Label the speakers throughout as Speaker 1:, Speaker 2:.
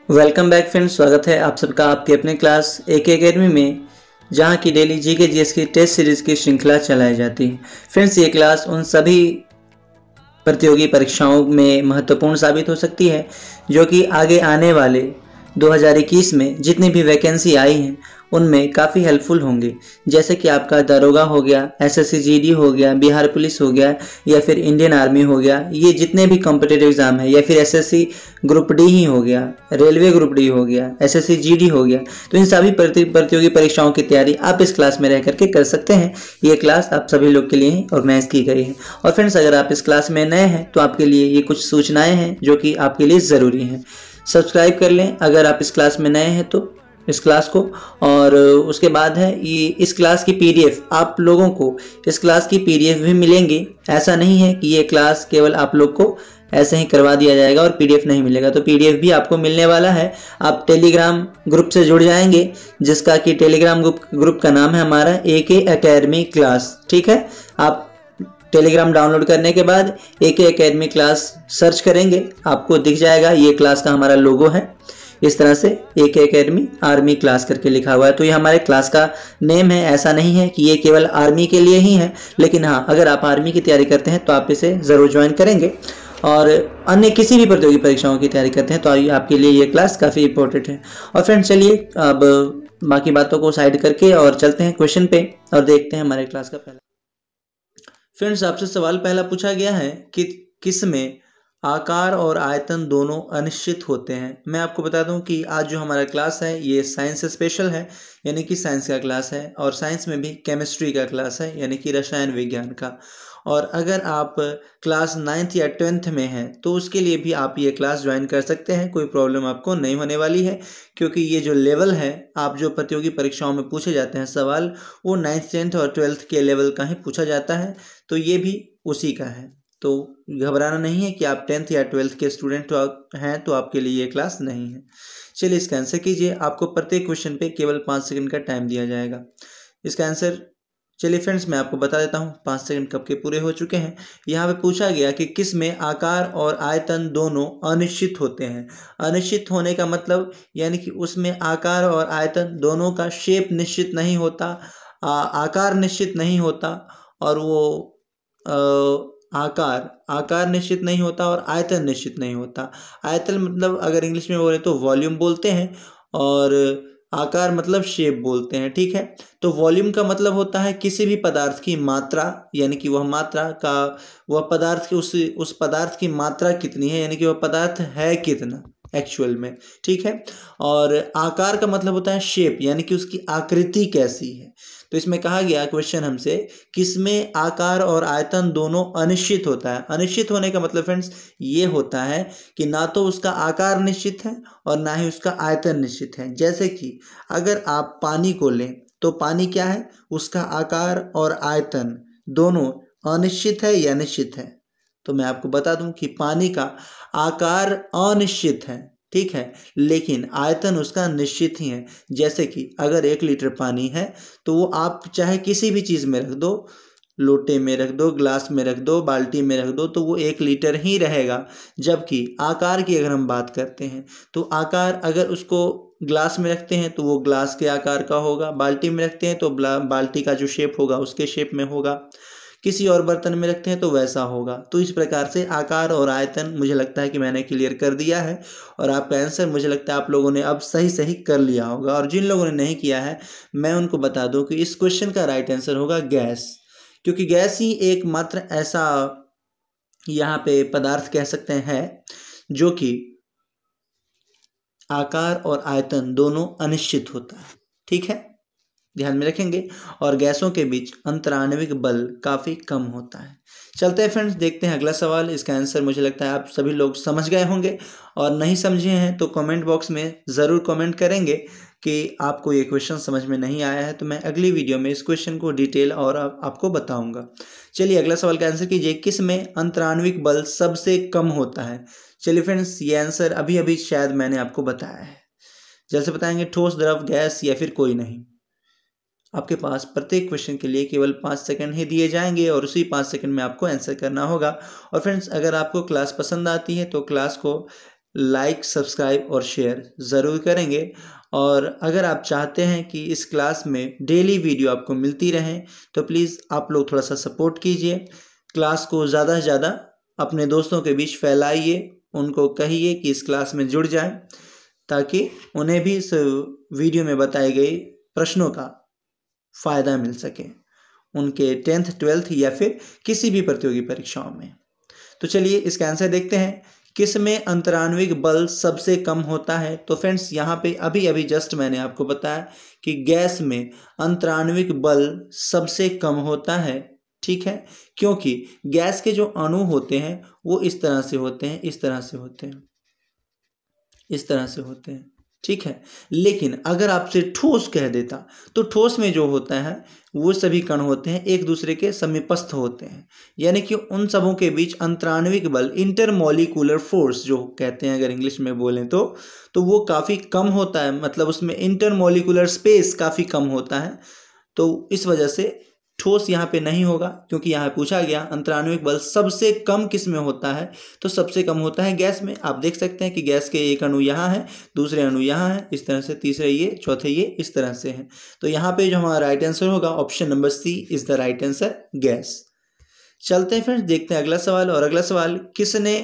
Speaker 1: Welcome back friends, स्वागत है आप सबका आपके अपने क्लास AK एकेडमी में, जहां की डेली जीके जीएस की टेस्ट सीरीज की श्रृंखला चलाई जाती है। फ्रेंड्स, ये क्लास उन सभी प्रतियोगी परीक्षाओं में महत्वपूर्ण साबित हो सकती है जो कि आगे आने वाले 2021 में जितनी भी वैकेंसी आई हैं उनमें काफ़ी हेल्पफुल होंगे। जैसे कि आपका दरोगा हो गया, SSC GD हो गया, बिहार पुलिस हो गया या फिर इंडियन आर्मी हो गया, ये जितने भी कॉम्पिटिटिव एग्जाम है, या फिर SSC ग्रुप डी ही हो गया, रेलवे ग्रुप डी हो गया, SSC GD हो गया, तो इन सभी प्रतियोगी परीक्षाओं की तैयारी आप इस क्लास में रह करके कर सकते हैं। ये क्लास आप सभी लोग के लिए ही ऑर्गेनाइज की गई है। और फ्रेंड्स, अगर आप इस क्लास में नए हैं तो आपके लिए ये कुछ सूचनाएं हैं जो कि आपके लिए ज़रूरी हैं। सब्सक्राइब कर लें अगर आप इस क्लास में नए हैं तो इस क्लास को। और उसके बाद है ये इस क्लास की PDF, आप लोगों को इस क्लास की PDF भी मिलेंगी। ऐसा नहीं है कि ये क्लास केवल आप लोग को ऐसे ही करवा दिया जाएगा और PDF नहीं मिलेगा, तो PDF भी आपको मिलने वाला है। आप टेलीग्राम ग्रुप से जुड़ जाएंगे, जिसका कि टेलीग्राम ग्रुप का नाम है हमारा AK एकेडमी क्लास। ठीक है, आप टेलीग्राम डाउनलोड करने के बाद AK एकेडमी क्लास सर्च करेंगे, आपको दिख जाएगा। ये क्लास का हमारा लोगो है, इस तरह से AK एकेडमी आर्मी क्लास करके लिखा हुआ है। तो ये हमारे क्लास का नेम है। ऐसा नहीं है कि ये केवल आर्मी के लिए ही है, लेकिन हाँ, अगर आप आर्मी की तैयारी करते हैं तो आप इसे ज़रूर ज्वाइन करेंगे, और अन्य किसी भी प्रतियोगी परीक्षाओं की तैयारी करते हैं तो आपके लिए ये क्लास काफ़ी इंपॉर्टेंट है। और फ्रेंड्स, चलिए अब बाकी बातों को साइड करके और चलते हैं क्वेश्चन पे और देखते हैं हमारे क्लास का पहला। फ्रेंड्स, आपसे सवाल पहला पूछा गया है कि किस में आकार और आयतन दोनों अनिश्चित होते हैं। मैं आपको बता दूं कि आज जो हमारा क्लास है ये साइंस स्पेशल है, यानी कि साइंस का क्लास है, और साइंस में भी केमिस्ट्री का क्लास है, यानी कि रसायन विज्ञान का। और अगर आप क्लास 9th या 10th में हैं तो उसके लिए भी आप ये क्लास ज्वाइन कर सकते हैं, कोई प्रॉब्लम आपको नहीं होने वाली है, क्योंकि ये जो लेवल है, आप जो प्रतियोगी परीक्षाओं में पूछे जाते हैं सवाल, वो 9th 10th और 12th के लेवल का ही पूछा जाता है, तो ये भी उसी का है। तो घबराना नहीं है कि आप 10th या 12th के स्टूडेंट हैं तो आपके लिए ये क्लास नहीं है। चलिए इसका आंसर कीजिए। आपको प्रत्येक क्वेश्चन पे केवल 5 सेकंड का टाइम दिया जाएगा। इसका आंसर, चलिए फ्रेंड्स, मैं आपको बता देता हूँ 5 सेकंड कब के पूरे हो चुके हैं। यहाँ पे पूछा गया कि किस में आकार और आयतन दोनों अनिश्चित होते हैं। अनिश्चित होने का मतलब यानी कि उसमें आकार और आयतन दोनों का शेप निश्चित नहीं होता, आकार निश्चित नहीं होता, और वो आकार निश्चित नहीं होता और आयतन निश्चित नहीं होता। आयतन मतलब अगर इंग्लिश में बोले तो वॉल्यूम बोलते हैं, और आकार मतलब शेप बोलते हैं। ठीक है, तो वॉल्यूम का मतलब होता है किसी भी पदार्थ की मात्रा, यानी कि वह मात्रा का, वह पदार्थ की उस पदार्थ की मात्रा कितनी है, यानी कि वह पदार्थ है कितना एक्चुअल में। ठीक है, और आकार का मतलब होता है शेप, यानी कि उसकी आकृति कैसी है। तो इसमें कहा गया क्वेश्चन हमसे, किसमें आकार और आयतन दोनों अनिश्चित होता है। अनिश्चित होने का मतलब फ्रेंड्स ये होता है कि ना तो उसका आकार निश्चित है और ना ही उसका आयतन निश्चित है। जैसे कि अगर आप पानी को लें तो पानी क्या है, उसका आकार और आयतन दोनों अनिश्चित है या निश्चित है। तो मैं आपको बता दूं कि पानी का आकार अनिश्चित है, ठीक है, लेकिन आयतन उसका निश्चित ही है। जैसे कि अगर 1 लीटर पानी है तो वो आप चाहे किसी भी चीज़ में रख दो, लोटे में रख दो, ग्लास में रख दो, बाल्टी में रख दो, तो वो 1 लीटर ही रहेगा। जबकि आकार की अगर हम बात करते हैं तो आकार, अगर उसको ग्लास में रखते हैं तो वो ग्लास के आकार का होगा, बाल्टी में रखते हैं तो बाल्टी का जो शेप होगा उसके शेप में होगा, किसी और बर्तन में रखते हैं तो वैसा होगा। तो इस प्रकार से आकार और आयतन मुझे लगता है कि मैंने क्लियर कर दिया है, और आपका आंसर मुझे लगता है आप लोगों ने अब सही सही कर लिया होगा। और जिन लोगों ने नहीं किया है मैं उनको बता दूं कि इस क्वेश्चन का राइट आंसर होगा गैस, क्योंकि गैस ही एकमात्र ऐसा यहाँ पे पदार्थ कह सकते हैं जो कि आकार और आयतन दोनों अनिश्चित होता है। ठीक है, ध्यान में रखेंगे। और गैसों के बीच अंतराण्विक बल काफ़ी कम होता है। चलते हैं फ्रेंड्स, देखते हैं अगला सवाल। इसका आंसर मुझे लगता है आप सभी लोग समझ गए होंगे, और नहीं समझे हैं तो कमेंट बॉक्स में ज़रूर कमेंट करेंगे कि आपको ये क्वेश्चन समझ में नहीं आया है, तो मैं अगली वीडियो में इस क्वेश्चन को डिटेल और आपको बताऊँगा। चलिए अगला सवाल का आंसर कीजिए, किस में अंतराण्विक बल सबसे कम होता है। चलिए फ्रेंड्स, ये आंसर अभी अभी शायद मैंने आपको बताया है। जैसे बताएंगे, ठोस, द्रव, गैस या फिर कोई नहीं। आपके पास प्रत्येक क्वेश्चन के लिए केवल 5 सेकंड ही दिए जाएंगे, और उसी 5 सेकंड में आपको आंसर करना होगा। और फ्रेंड्स, अगर आपको क्लास पसंद आती है तो क्लास को लाइक, सब्सक्राइब और शेयर ज़रूर करेंगे। और अगर आप चाहते हैं कि इस क्लास में डेली वीडियो आपको मिलती रहे तो प्लीज़ आप लोग थोड़ा सा सपोर्ट कीजिए। क्लास को ज़्यादा से ज़्यादा अपने दोस्तों के बीच फैलाइए, उनको कहिए कि इस क्लास में जुड़ जाएं, ताकि उन्हें भी इस वीडियो में बताए गए प्रश्नों का फ़ायदा मिल सके उनके 10th 12th या फिर किसी भी प्रतियोगी परीक्षाओं में। तो चलिए इसका आंसर देखते हैं। किस में अंतराण्विक बल सबसे कम होता है? तो फ्रेंड्स यहाँ पे अभी अभी जस्ट मैंने आपको बताया कि गैस में अंतराण्विक बल सबसे कम होता है, ठीक है, क्योंकि गैस के जो अणु होते हैं वो इस तरह से होते हैं, इस तरह से होते हैं, इस तरह से होते हैं, ठीक है। लेकिन अगर आपसे ठोस कह देता तो ठोस में जो होता है वो सभी कण होते हैं एक दूसरे के समीपस्थ होते हैं, यानी कि उन सबों के बीच अंतराण्विक बल, इंटरमॉलिक्यूलर फोर्स जो कहते हैं अगर इंग्लिश में बोलें तो वो काफ़ी कम होता है, मतलब उसमें इंटरमॉलिक्यूलर स्पेस काफ़ी कम होता है। तो इस वजह से ठोस यहाँ पे नहीं होगा, क्योंकि यहाँ पूछा गया अंतराण्विक बल सबसे कम किस में होता है, तो सबसे कम होता है गैस में। आप देख सकते हैं कि गैस के एक अणु यहाँ है, दूसरे अणु यहाँ है, इस तरह से, तीसरे ये, चौथे ये, इस तरह से है। तो यहाँ पे जो हमारा राइट आंसर होगा option number C is the right answer, gas. चलते हैं फ्रेंड्स, देखते हैं अगला सवाल। और अगला सवाल, किसने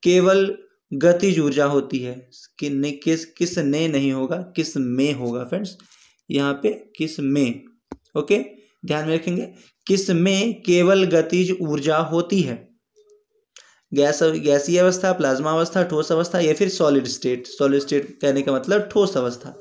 Speaker 1: केवल गतिज ऊर्जा होती है? किस ने नहीं होगा, किस में होगा फ्रेंड्स, यहाँ पे किस में, ओके, ध्यान में रखेंगे। किस में केवल गतिज ऊर्जा होती है? गैसीय अवस्था, प्लाज्मा अवस्था, ठोस अवस्था या फिर सॉलिड स्टेट। सॉलिड स्टेट कहने का मतलब ठोस अवस्था,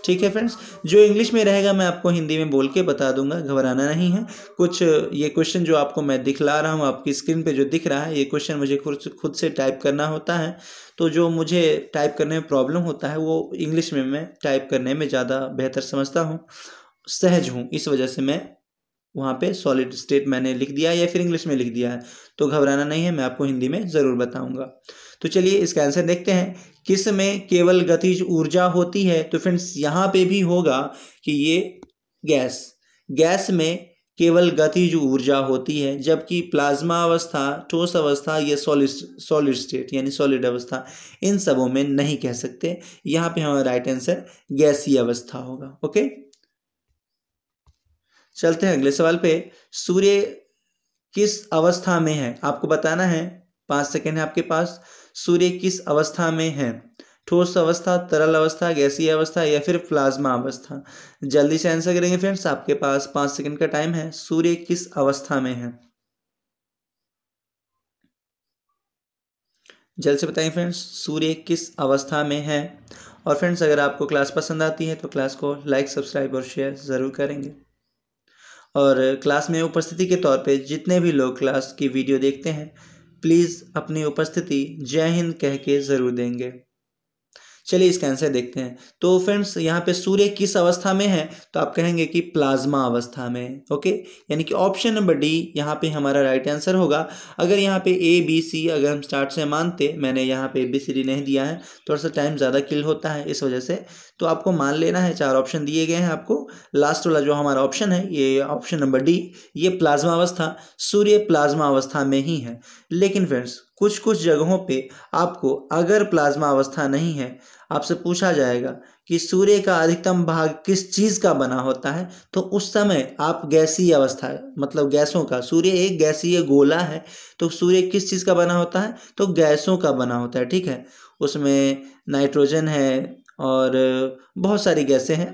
Speaker 1: ठीक है फ्रेंड्स। जो इंग्लिश में रहेगा मैं आपको हिंदी में बोल के बता दूंगा, घबराना नहीं है। कुछ ये क्वेश्चन जो आपको मैं दिखला रहा हूँ आपकी स्क्रीन पे जो दिख रहा है, ये क्वेश्चन मुझे खुद से टाइप करना होता है, तो जो मुझे टाइप करने में प्रॉब्लम होता है वो इंग्लिश में मैं टाइप करने में ज़्यादा बेहतर समझता हूँ, सहज हूँ, इस वजह से मैं वहाँ पे सॉलिड स्टेट मैंने लिख दिया या फिर इंग्लिश में लिख दिया है। तो घबराना नहीं है, मैं आपको हिंदी में ज़रूर बताऊंगा। तो चलिए इसका आंसर देखते हैं। किस में केवल गतिज ऊर्जा होती है? तो फ्रेंड्स यहाँ पे भी होगा कि ये गैस में केवल गतिज ऊर्जा होती है, जबकि प्लाज्मा अवस्था, ठोस अवस्था, ये सॉलिड स्टेट यानी सॉलिड अवस्था, इन सबों में नहीं कह सकते। यहाँ पे हमारा राइट आंसर गैसीय अवस्था होगा, ओके। चलते हैं अगले सवाल पे। सूर्य किस अवस्था में है? आपको बताना है, 5 सेकेंड है आपके पास। सूर्य किस अवस्था में है? ठोस अवस्था, तरल अवस्था, गैसीय अवस्था या फिर प्लाज्मा अवस्था? जल्दी से आंसर करेंगे फ्रेंड्स, आपके पास 5 सेकेंड का टाइम है। सूर्य किस अवस्था में है? जल्द से बताएं फ्रेंड्स, सूर्य किस अवस्था में है। और फ्रेंड्स अगर आपको क्लास पसंद आती है तो क्लास को लाइक, सब्सक्राइब और शेयर ज़रूर करेंगे। और क्लास में उपस्थिति के तौर पे जितने भी लोग क्लास की वीडियो देखते हैं प्लीज़ अपनी उपस्थिति जय हिंद कह के ज़रूर देंगे। चलिए इसका आंसर देखते हैं। तो फ्रेंड्स यहाँ पे सूर्य किस अवस्था में है, तो आप कहेंगे कि प्लाज्मा अवस्था में, ओके, यानी कि ऑप्शन नंबर डी यहाँ पे हमारा राइट आंसर होगा। अगर यहाँ पे ए बी सी अगर हम स्टार्ट से मानते, मैंने यहाँ पे ABCD नहीं दिया है, थोड़ा सा टाइम ज़्यादा किल होता है इस वजह से, तो आपको मान लेना है 4 ऑप्शन दिए गए हैं आपको। लास्ट वाला जो हमारा ऑप्शन है ये ऑप्शन नंबर डी, ये प्लाज्मा अवस्था, सूर्य प्लाज्मा अवस्था में ही है। लेकिन फ्रेंड्स कुछ कुछ जगहों पे आपको अगर प्लाज्मा अवस्था नहीं है, आपसे पूछा जाएगा कि सूर्य का अधिकतम भाग किस चीज़ का बना होता है, तो उस समय आप गैसीय अवस्था, मतलब गैसों का, सूर्य एक गैसीय गोला है, तो सूर्य किस चीज़ का बना होता है, तो गैसों का बना होता है, ठीक है। उसमें नाइट्रोजन है और बहुत सारी गैसें हैं,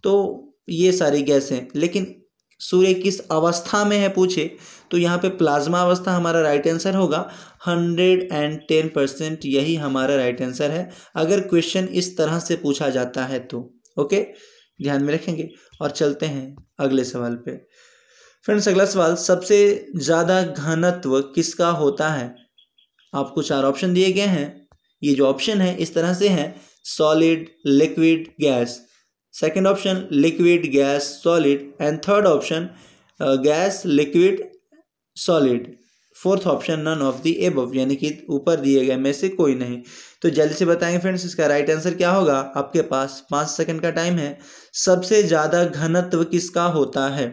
Speaker 1: तो ये सारी गैसें, लेकिन सूर्य किस अवस्था में है पूछे तो यहाँ पे प्लाज्मा अवस्था हमारा राइट आंसर होगा। 110% यही हमारा राइट आंसर है अगर क्वेश्चन इस तरह से पूछा जाता है तो, ओके, ध्यान में रखेंगे। और चलते हैं अगले सवाल पे। फ्रेंड्स अगला सवाल, सबसे ज़्यादा घनत्व किसका होता है? आपको 4 ऑप्शन दिए गए हैं। ये जो ऑप्शन है इस तरह से है, solid, liquid, gas. Second option liquid, gas, solid, and third option gas, liquid, solid. Fourth option none of the above, यानी कि ऊपर दिए गए में से कोई नहीं। तो जल्दी से बताएंगे फ्रेंड्स इसका राइट आंसर क्या होगा। आपके पास 5 सेकंड का टाइम है। सबसे ज्यादा घनत्व किसका होता है?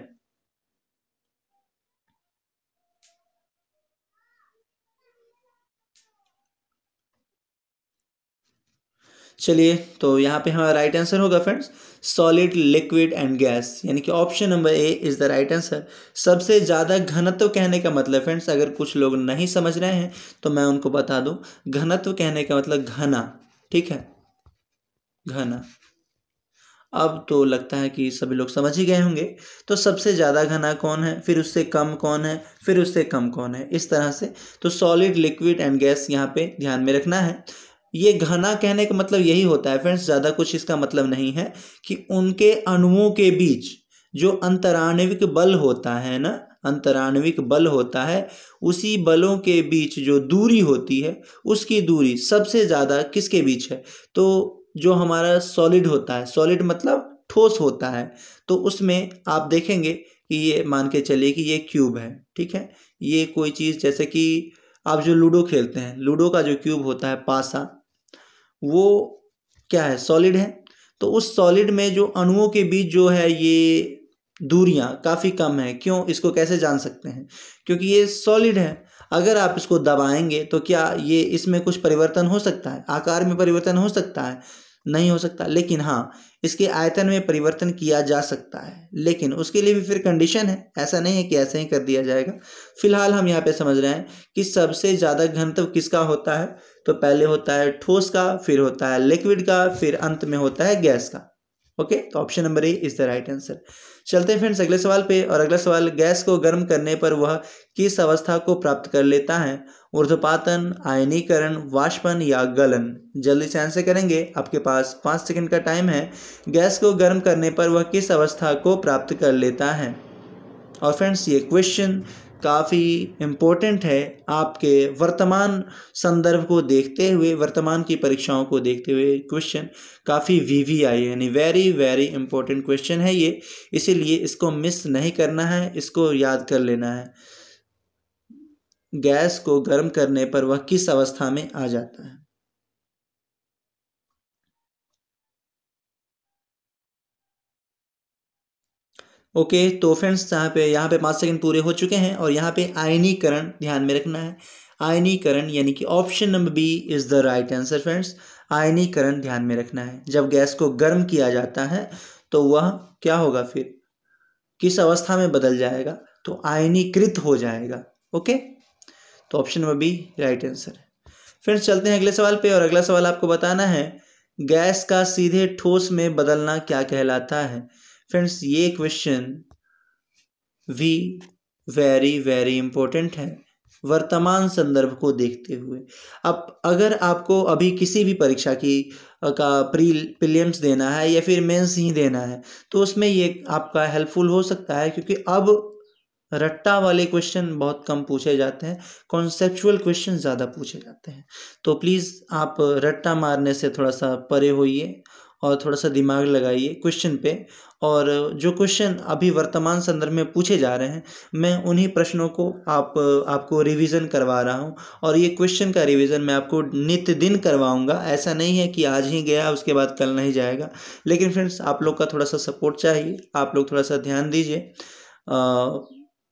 Speaker 1: चलिए, तो यहाँ पे हमारा राइट आंसर होगा friends solid, liquid and gas, यानी कि option number A is the right answer. सबसे ज़्यादा घनत्व कहने का मतलब फ्रेंड्स, अगर कुछ लोग नहीं समझ रहे हैं तो मैं उनको बता दूं, घनत्व कहने का मतलब घना, ठीक है, घना। अब तो लगता है कि सभी लोग समझ ही गए होंगे। तो सबसे ज़्यादा घना कौन है, फिर उससे कम कौन है, फिर उससे कम कौन है, इस तरह से। तो सॉलिड, लिक्विड एंड गैस यहाँ पे ध्यान में रखना है। ये घना कहने का मतलब यही होता है फ्रेंड्स, ज़्यादा कुछ इसका मतलब नहीं है, कि उनके अणुओं के बीच जो अंतराण्विक बल होता है ना, अंतराण्विक बल होता है, उसी बलों के बीच जो दूरी होती है, उसकी दूरी सबसे ज़्यादा किसके बीच है। तो जो हमारा सॉलिड होता है, सॉलिड मतलब ठोस होता है, तो उसमें आप देखेंगे कि ये मान के चलिए कि ये क्यूब है, ठीक है, ये कोई चीज़, जैसे कि आप जो लूडो खेलते हैं, लूडो का जो क्यूब होता है पासा, वो क्या है, सॉलिड है। तो उस सॉलिड में जो अणुओं के बीच जो है ये दूरियां काफ़ी कम है। क्यों, इसको कैसे जान सकते हैं, क्योंकि ये सॉलिड है। अगर आप इसको दबाएंगे तो क्या ये इसमें कुछ परिवर्तन हो सकता है, आकार में परिवर्तन हो सकता है, नहीं हो सकता। लेकिन हाँ, इसके आयतन में परिवर्तन किया जा सकता है, लेकिन उसके लिए भी फिर कंडीशन है, ऐसा नहीं है कि ऐसे ही कर दिया जाएगा। फिलहाल हम यहाँ पे समझ रहे हैं कि सबसे ज़्यादा घनत्व किसका होता है। तो पहले होता है ठोस का, फिर होता है लिक्विड का, फिर अंत में होता है गैस का। ओके, तो option number A is the right answer. चलते हैं फ्रेंड्स अगले सवाल पे, और अगला सवाल, गैस को गर्म करने पर वह किस अवस्था को प्राप्त कर लेता है। ऊर्ध्वपातन, आयनीकरण, वाष्पन या गलन। जल्दी से आंसर करेंगे, आपके पास 5 सेकंड का टाइम है। गैस को गर्म करने पर वह किस अवस्था को प्राप्त कर लेता है। और फ्रेंड्स ये क्वेश्चन काफ़ी इम्पोर्टेंट है आपके वर्तमान संदर्भ को देखते हुए, वर्तमान की परीक्षाओं को देखते हुए क्वेश्चन काफ़ी VVI यानी वेरी वेरी इम्पोर्टेंट क्वेश्चन है ये, इसीलिए इसको मिस नहीं करना है, इसको याद कर लेना है। गैस को गर्म करने पर वह किस अवस्था में आ जाता है। ओके, तो फ्रेंड्स यहाँ पे 5 सेकंड पूरे हो चुके हैं, और यहाँ पे आयनीकरण ध्यान में रखना है। आयनीकरण यानी कि option number B is the right answer friends. आयनीकरण ध्यान में रखना है, जब गैस को गर्म किया जाता है तो वह क्या होगा, फिर किस अवस्था में बदल जाएगा, तो आयनीकृत हो जाएगा। ओके, तो option number B right answer है। फ्रेंड्स चलते हैं अगले सवाल पे, और अगला सवाल आपको बताना है, गैस का सीधे ठोस में बदलना क्या कहलाता है। फ्रेंड्स ये क्वेश्चन भी वेरी वेरी इंपॉर्टेंट है वर्तमान संदर्भ को देखते हुए। अब अगर आपको अभी किसी भी परीक्षा की का प्रीलिम्स देना है या फिर मेंस ही देना है, तो उसमें ये आपका हेल्पफुल हो सकता है, क्योंकि अब रट्टा वाले क्वेश्चन बहुत कम पूछे जाते हैं, कॉन्सेप्चुअल क्वेश्चन ज़्यादा पूछे जाते हैं। तो प्लीज़ आप रट्टा मारने से थोड़ा सा परे होइए और थोड़ा सा दिमाग लगाइए क्वेश्चन पे। और जो क्वेश्चन अभी वर्तमान संदर्भ में पूछे जा रहे हैं, मैं उन्हीं प्रश्नों को आपको रिवीजन करवा रहा हूं, और ये क्वेश्चन का रिवीजन मैं आपको नित्य दिन करवाऊंगा। ऐसा नहीं है कि आज ही गया उसके बाद कल नहीं जाएगा। लेकिन फ्रेंड्स आप लोग का थोड़ा सा सपोर्ट चाहिए, आप लोग थोड़ा सा ध्यान दीजिए।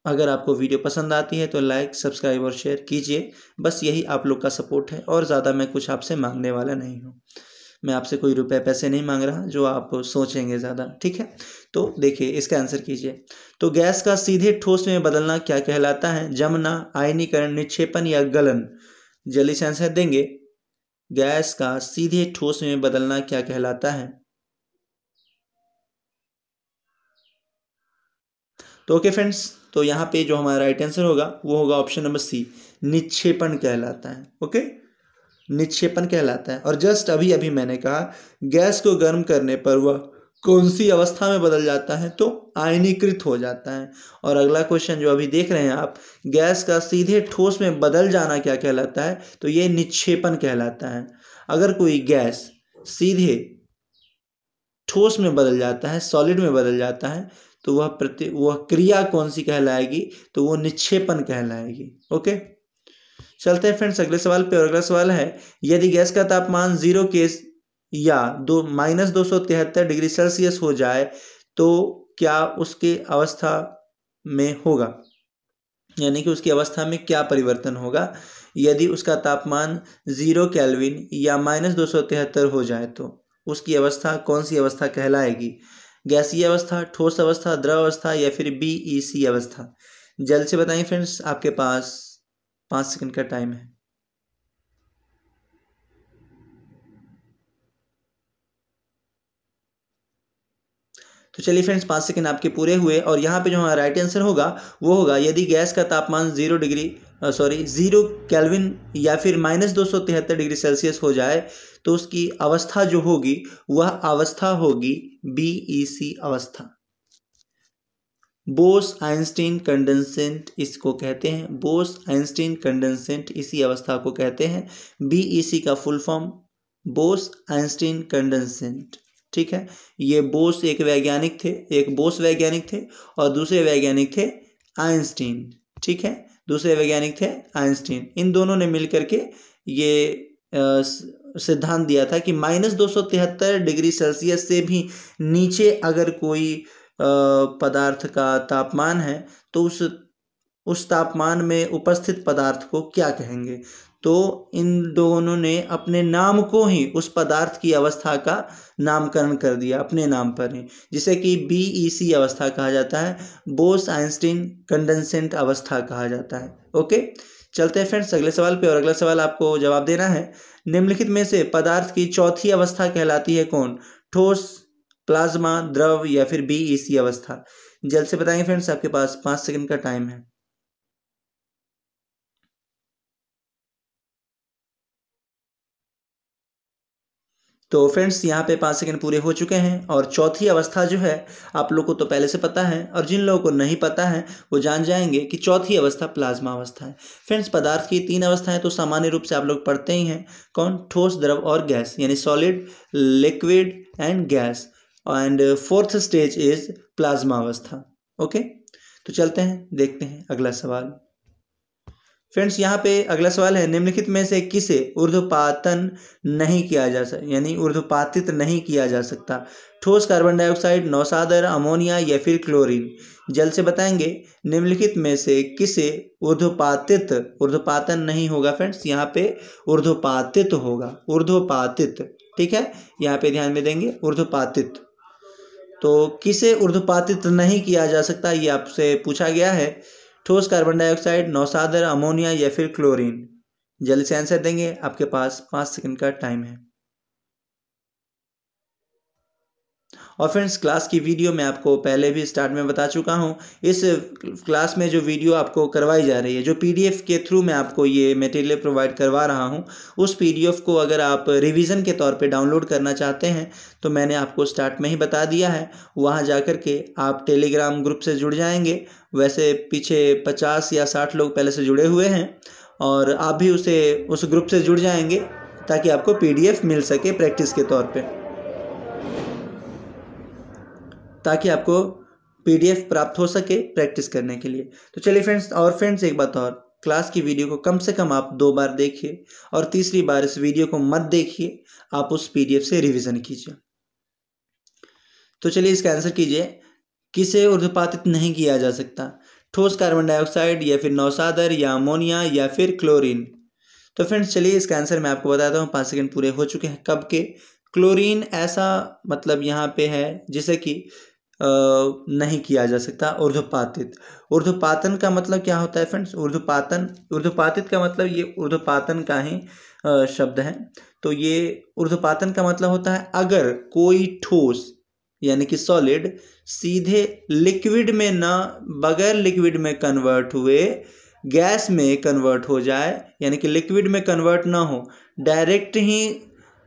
Speaker 1: अगर आपको वीडियो पसंद आती है तो लाइक, सब्सक्राइब और शेयर कीजिए। बस यही आप लोग का सपोर्ट है, और ज़्यादा मैं कुछ आपसे मांगने वाला नहीं हूँ। मैं आपसे कोई रुपए पैसे नहीं मांग रहा जो आप सोचेंगे ज़्यादा, ठीक है। तो देखिए इसका आंसर कीजिए। तो गैस का सीधे ठोस में बदलना क्या कहलाता है। जमना, आयनीकरण, निक्षेपण या गलन। जल्दी से आंसर देंगे, गैस का सीधे ठोस में बदलना क्या कहलाता है। तो ओके फ्रेंड्स, तो यहाँ पे जो हमारा राइट आंसर होगा वो होगा ऑप्शन नंबर सी, निक्षेपण कहलाता है। ओके, निक्षेपण कहलाता है। और जस्ट अभी अभी मैंने कहा गैस को गर्म करने पर वह कौन सी अवस्था में बदल जाता है, तो आयनीकृत हो जाता है। और अगला क्वेश्चन जो अभी देख रहे हैं आप, गैस का सीधे ठोस में बदल जाना क्या कहलाता है, तो ये निक्षेपण कहलाता है। अगर कोई गैस सीधे ठोस में बदल जाता है, सॉलिड में बदल जाता है, तो वह क्रिया कौन सी कहलाएगी, तो वो निक्षेपण कहलाएगी। ओके, चलते हैं फ्रेंड्स अगले सवाल पे, और अगला सवाल है, यदि गैस का तापमान 0 के या -273 डिग्री सेल्सियस हो जाए तो क्या उसके अवस्था में होगा। यानी कि उसकी अवस्था में क्या परिवर्तन होगा यदि उसका तापमान 0 केल्विन या -273 हो जाए, तो उसकी अवस्था कौन सी अवस्था कहलाएगी? गैसीय अवस्था, ठोस अवस्था, द्रव अवस्था या फिर BEC अवस्था? जल्द से बताइए फ्रेंड्स, आपके पास 5 सेकंड का टाइम है। तो चलिए फ्रेंड्स, 5 सेकंड आपके पूरे हुए और यहाँ पे जो हमारा राइट आंसर होगा वो होगा यदि गैस का तापमान 0 केल्विन या फिर -273 डिग्री सेल्सियस हो जाए तो उसकी अवस्था जो होगी वह अवस्था होगी BEC अवस्था। बोस आइंस्टीन कंडेंसेंट इसको कहते हैं, बोस आइंस्टीन कंडेंसेंट इसी अवस्था को कहते हैं। BEC का फुल फॉर्म बोस आइंस्टीन कंडेंसेंट। ठीक है, ये बोस एक वैज्ञानिक थे, एक बोस वैज्ञानिक थे और दूसरे वैज्ञानिक थे आइंस्टीन। ठीक है, दूसरे वैज्ञानिक थे आइंस्टीन। इन दोनों ने मिलकर के ये सिद्धांत दिया था कि -273 डिग्री सेल्सियस से भी नीचे अगर कोई पदार्थ का तापमान है तो उस तापमान में उपस्थित पदार्थ को क्या कहेंगे। तो इन दोनों ने अपने नाम को ही उस पदार्थ की अवस्था का नामकरण कर दिया अपने नाम पर ही, जिसे कि BEC अवस्था कहा जाता है, बोस आइंस्टीन कंडेंसेंट अवस्था कहा जाता है। ओके, चलते हैं फ्रेंड्स अगले सवाल पे और अगला सवाल आपको जवाब देना है। निम्नलिखित में से पदार्थ की चौथी अवस्था कहलाती है कौन? ठोस, प्लाज्मा, द्रव या फिर BEC अवस्था? जल्द से बताएंगे फ्रेंड्स, आपके पास 5 सेकंड का टाइम है। तो फ्रेंड्स यहाँ पे 5 सेकंड पूरे हो चुके हैं और चौथी अवस्था जो है आप लोग को तो पहले से पता है और जिन लोगों को नहीं पता है वो जान जाएंगे कि चौथी अवस्था प्लाज्मा अवस्था है। फ्रेंड्स, पदार्थ की 3 अवस्थाएं तो सामान्य रूप से आप लोग पढ़ते ही हैं, कौन? ठोस, द्रव और गैस, यानी solid, liquid and gas, and 4th stage is plasma अवस्था। ओके, तो चलते हैं देखते हैं अगला सवाल। फ्रेंड्स, यहाँ पे अगला सवाल है, निम्नलिखित में से किसे ऊर्ध्वपातन नहीं किया जा सकता, यानी ऊर्ध्वपातित नहीं किया जा सकता? ठोस कार्बन डाइऑक्साइड, नौसादर, अमोनिया या फिर क्लोरीन? जल्द से बताएंगे, निम्नलिखित में से किसे ऊर्ध्वपातित, ऊर्ध्वपातन नहीं होगा फ्रेंड्स, यहाँ पे ऊर्ध्वपातित होगा, ऊर्ध्वपातित। ठीक है, यहाँ पे ध्यान में देंगे, ऊर्ध्वपातित। तो किसे ऊर्ध्वपातित नहीं किया जा सकता ये आपसे पूछा गया है। ठोस कार्बन डाइऑक्साइड, नौसादर, अमोनिया या फिर क्लोरीन? जल्दी से आंसर देंगे, आपके पास 5 सेकंड का टाइम है। और फ्रेंड्स, क्लास की वीडियो मैं आपको पहले भी स्टार्ट में बता चुका हूं, इस क्लास में जो वीडियो आपको करवाई जा रही है, जो PDF के थ्रू मैं आपको ये मटेरियल प्रोवाइड करवा रहा हूं, उस PDF को अगर आप रिवीजन के तौर पे डाउनलोड करना चाहते हैं तो मैंने आपको स्टार्ट में ही बता दिया है, वहां जाकर के आप टेलीग्राम ग्रुप से जुड़ जाएंगे। वैसे पीछे 50 या 60 लोग पहले से जुड़े हुए हैं और आप भी उस ग्रुप से जुड़ जाएंगे ताकि आपको PDF मिल सके प्रैक्टिस के तौर पे, ताकि आपको PDF प्राप्त हो सके प्रैक्टिस करने के लिए। तो चलिए फ्रेंड्स, एक बात और, क्लास की वीडियो को कम से कम आप 2 बार देखिए और तीसरी बार इस वीडियो को मत देखिए, आप उस PDF से रिवीजन कीजिए। तो चलिए इसका आंसर कीजिए, किसे ऊर्ध्वपातित नहीं किया जा सकता? ठोस कार्बन डाइऑक्साइड या फिर नौसादर या अमोनिया या फिर क्लोरीन? तो फ्रेंड्स, चलिए इसका आंसर मैं आपको बताता हूँ। 5 सेकंड पूरे हो चुके हैं। कब के? क्लोरीन ऐसा मतलब यहाँ पे है जिसे कि नहीं किया जा सकता ऊर्ध्वपातित। ऊर्ध्वपातन का मतलब क्या होता है फ्रेंड्स? ऊर्ध्वपातित का मतलब ये ऊर्ध्वपातन का ही शब्द है। तो ये ऊर्ध्वपातन का मतलब होता है अगर कोई ठोस यानी कि सॉलिड सीधे लिक्विड में ना, बगैर लिक्विड में कन्वर्ट हुए गैस में कन्वर्ट हो जाए, यानी कि लिक्विड में कन्वर्ट ना हो, डायरेक्ट ही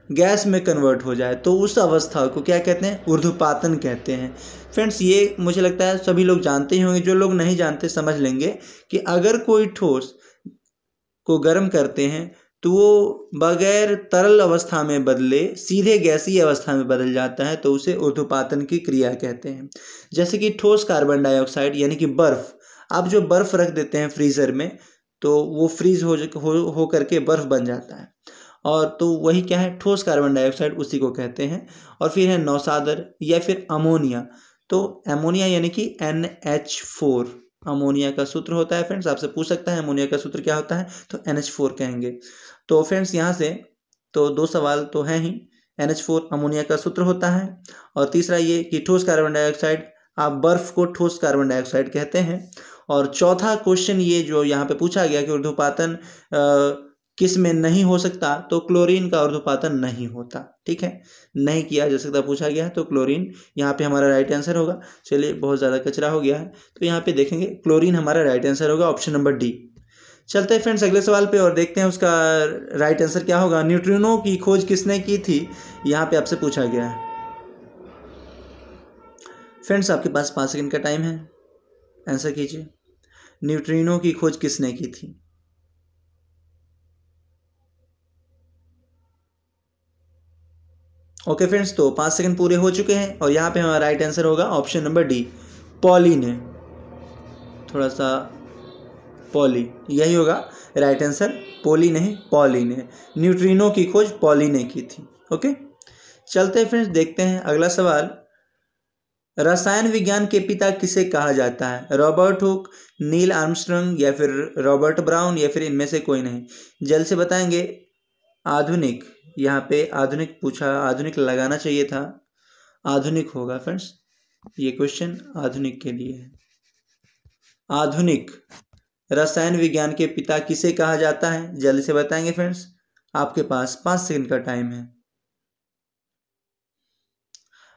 Speaker 1: गैस में कन्वर्ट हो जाए, तो उस अवस्था को क्या कहते हैं? ऊर्ध्वपातन कहते हैं। फ्रेंड्स, ये मुझे लगता है सभी लोग जानते ही होंगे, जो लोग नहीं जानते समझ लेंगे कि अगर कोई ठोस को गर्म करते हैं तो वो बगैर तरल अवस्था में बदले सीधे गैसीय अवस्था में बदल जाता है, तो उसे ऊर्ध्वपातन की क्रिया कहते हैं। जैसे कि ठोस कार्बन डाइऑक्साइड यानी कि बर्फ, आप जो बर्फ रख देते हैं फ्रीज़र में तो वो फ्रीज हो करके बर्फ बन जाता है, और तो वही क्या है? ठोस कार्बन डाइऑक्साइड, उसी को कहते हैं। और फिर है नौसादर या फिर अमोनिया। तो अमोनिया यानी कि NH4, अमोनिया का सूत्र होता है। फ्रेंड्स आपसे पूछ सकता है अमोनिया का सूत्र क्या होता है, तो NH4 कहेंगे। तो फ्रेंड्स यहाँ से तो 2 सवाल तो हैं ही, NH4 अमोनिया का सूत्र होता है, और तीसरा ये कि ठोस कार्बन डाइऑक्साइड, आप बर्फ को ठोस कार्बन डाइऑक्साइड कहते हैं। और चौथा क्वेश्चन ये जो यहाँ पे पूछा गया कि ऊर्ध्वपातन किस में नहीं हो सकता, तो क्लोरीन का ऊर्ध्वपातन नहीं होता। ठीक है, नहीं किया जा सकता पूछा गया है, तो क्लोरीन यहाँ पे हमारा राइट आंसर होगा। चलिए बहुत ज़्यादा कचरा हो गया है, तो यहाँ पे देखेंगे क्लोरीन हमारा राइट आंसर होगा, ऑप्शन नंबर डी। चलते हैं फ्रेंड्स अगले सवाल पे और देखते हैं उसका राइट आंसर क्या होगा। न्यूट्रिनो की खोज किसने की थी, यहाँ पे आपसे पूछा गया है। फ्रेंड्स आपके पास 5 सेकंड का टाइम है, आंसर कीजिए। न्यूट्रिनो की खोज किसने की थी? ओके फ्रेंड्स, तो 5 सेकंड पूरे हो चुके हैं और यहाँ पे हमारा राइट आंसर होगा ऑप्शन नंबर डी, पॉली ने। थोड़ा सा पॉली, यही होगा राइट आंसर, पॉली नहीं पॉली ने। न्यूट्रिनो की खोज पॉली ने की थी। ओके, चलते हैं फ्रेंड्स देखते हैं अगला सवाल। रसायन विज्ञान के पिता किसे कहा जाता है? रॉबर्ट हुक, नील आर्मस्ट्रांग, या फिर रॉबर्ट ब्राउन, या फिर इनमें से कोई नहीं? जल्द से बताएंगे। आधुनिक, यहाँ पे आधुनिक पूछा, आधुनिक लगाना चाहिए था, आधुनिक होगा फ्रेंड्स, ये क्वेश्चन आधुनिक के लिए है। आधुनिक रसायन विज्ञान के पिता किसे कहा जाता है? जल्दी से बताएंगे फ्रेंड्स, आपके पास 5 सेकंड का टाइम है।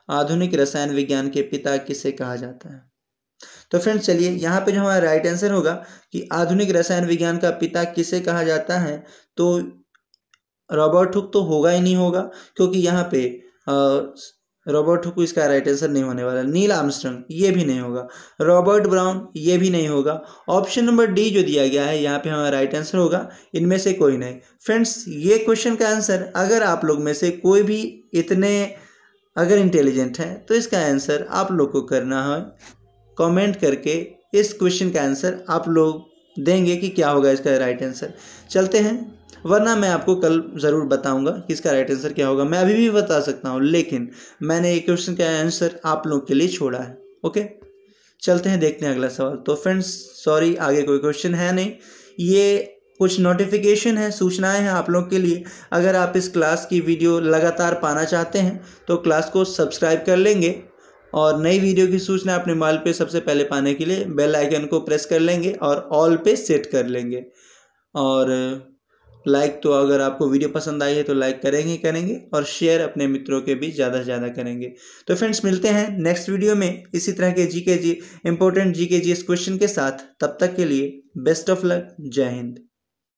Speaker 1: आधुनिक रसायन विज्ञान के पिता किसे कहा जाता है? तो फ्रेंड्स चलिए यहाँ पे जो हमारा राइट आंसर होगा कि आधुनिक रसायन विज्ञान का पिता किसे कहा जाता है, तो रॉबर्ट हुक तो होगा ही नहीं होगा, क्योंकि यहाँ पे रॉबर्ट हुक इसका राइट आंसर नहीं होने वाला। नील आर्मस्ट्रांग ये भी नहीं होगा, रॉबर्ट ब्राउन ये भी नहीं होगा। ऑप्शन नंबर डी जो दिया गया है यहाँ पे हमारा राइट आंसर होगा, इनमें से कोई नहीं। फ्रेंड्स ये क्वेश्चन का आंसर, अगर आप लोग में से कोई भी इतने अगर इंटेलिजेंट है तो इसका आंसर आप लोग को करना है, कमेंट करके इस क्वेश्चन का आंसर आप लोग देंगे कि क्या होगा इसका राइट आंसर। चलते हैं, वरना मैं आपको कल ज़रूर बताऊंगा कि इसका राइट आंसर क्या होगा। मैं अभी भी बता सकता हूं, लेकिन मैंने एक क्वेश्चन का आंसर आप लोग के लिए छोड़ा है। ओके, चलते हैं देखते हैं अगला सवाल। तो फ्रेंड्स सॉरी, आगे कोई क्वेश्चन है नहीं, ये कुछ नोटिफिकेशन है, सूचनाएं हैं आप लोग के लिए। अगर आप इस क्लास की वीडियो लगातार पाना चाहते हैं तो क्लास को सब्सक्राइब कर लेंगे, और नई वीडियो की सूचना अपने मोबाइल पे सबसे पहले पाने के लिए बेल आइकन को प्रेस कर लेंगे और ऑल पे सेट कर लेंगे। और लाइक तो अगर आपको वीडियो पसंद आई है तो लाइक करेंगे, और शेयर अपने मित्रों के बीच ज़्यादा से ज़्यादा करेंगे। तो फ्रेंड्स मिलते हैं नेक्स्ट वीडियो में इसी तरह के इंपॉर्टेंट GK GS क्वेश्चन के साथ। तब तक के लिए बेस्ट ऑफ लक, जय हिंद।